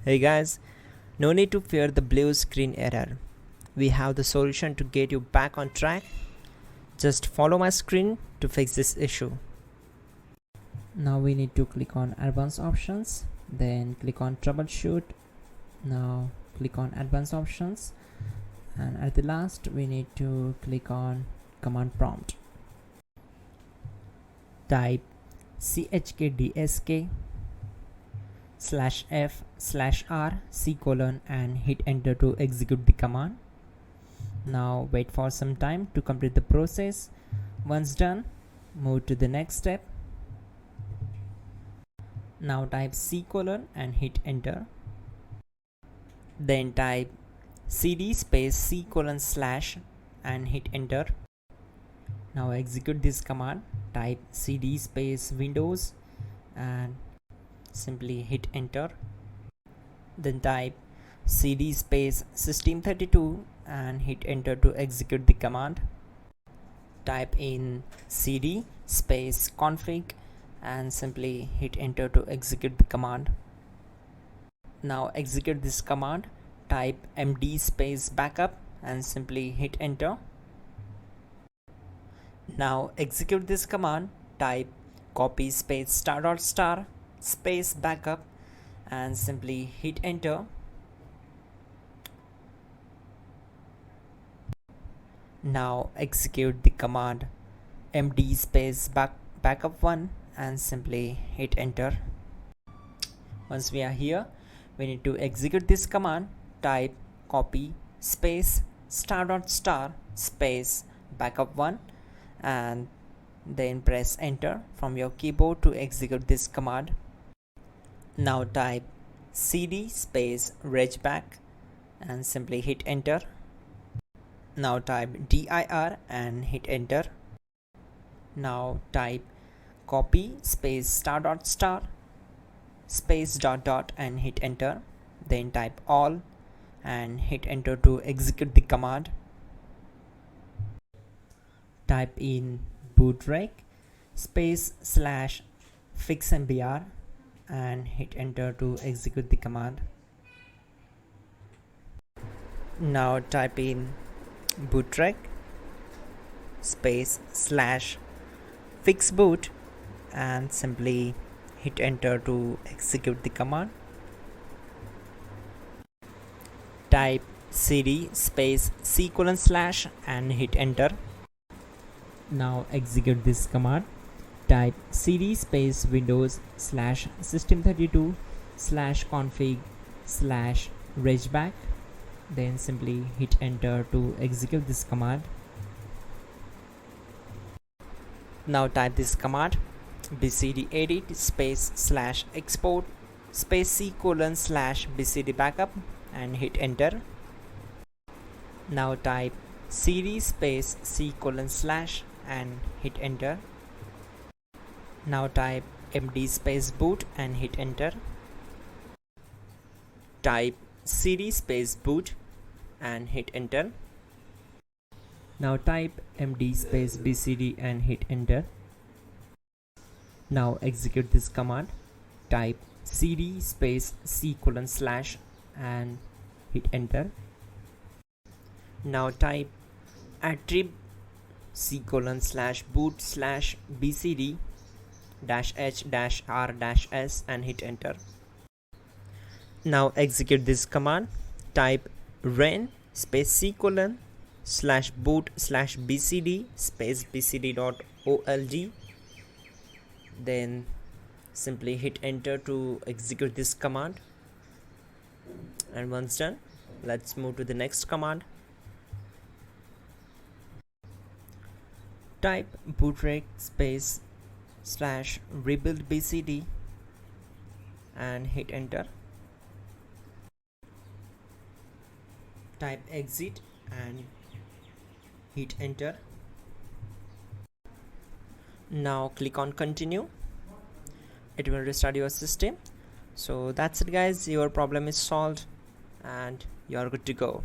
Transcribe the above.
Hey guys, no need to fear the blue screen error. We have the solution to get you back on track. Just follow my screen to fix this issue. Now we need to click on advanced options, then click on troubleshoot. Now click on advanced options, and at the last we need to click on command prompt. Type chkdsk /f/r c:, and hit enter to execute the command. Now wait for some time to complete the process. Once done, move to the next step. Now type c:, and hit enter. Then type cd space c:/ and hit enter. Now execute this command. Type cd space windows and simply hit enter. Then type cd space system32 and hit enter to execute the command. Type in cd space config and simply hit enter to execute the command. Now execute this command. Type md space backup and simply hit enter. Now execute this command. Type copy space *** space backup and simply hit enter. Now execute the command md space backup1 and simply hit enter. Once we are here, we need to execute this command. Type copy space ** space backup1 and then press enter from your keyboard to execute this command. Now type cd space regback and simply hit enter. Now type dir and hit enter. Now type copy space ** space ... and hit enter. Then type all and hit enter to execute the command. Type in bootrec space /fixmbr and hit enter to execute the command. Now type in bootrec space /fixboot and simply hit enter to execute the command. Type cd space c:/ and hit enter. Now execute this command. Type cd space windows /system32 /config /regback, then simply hit enter to execute this command. Now type this command bcd edit space /export space c:/ bcd backup and hit enter. Now type cd space c:/ and hit enter. Now type md space boot and hit enter. Type cd space boot and hit enter. Now type md space bcd and hit enter. Now execute this command. Type cd space c:/ and hit enter. Now type attrib c:/boot /bcd -h-r-s and hit enter. Now execute this command. Type ren space c:/boot /bcd space bcd.old, then simply hit enter to execute this command. And once done, let's move to the next command. Type bootrec space /rebuild bcd and hit enter. Type exit and hit enter. Now click on continue. It will restart your system. So that's it guys, your problem is solved and you are good to go.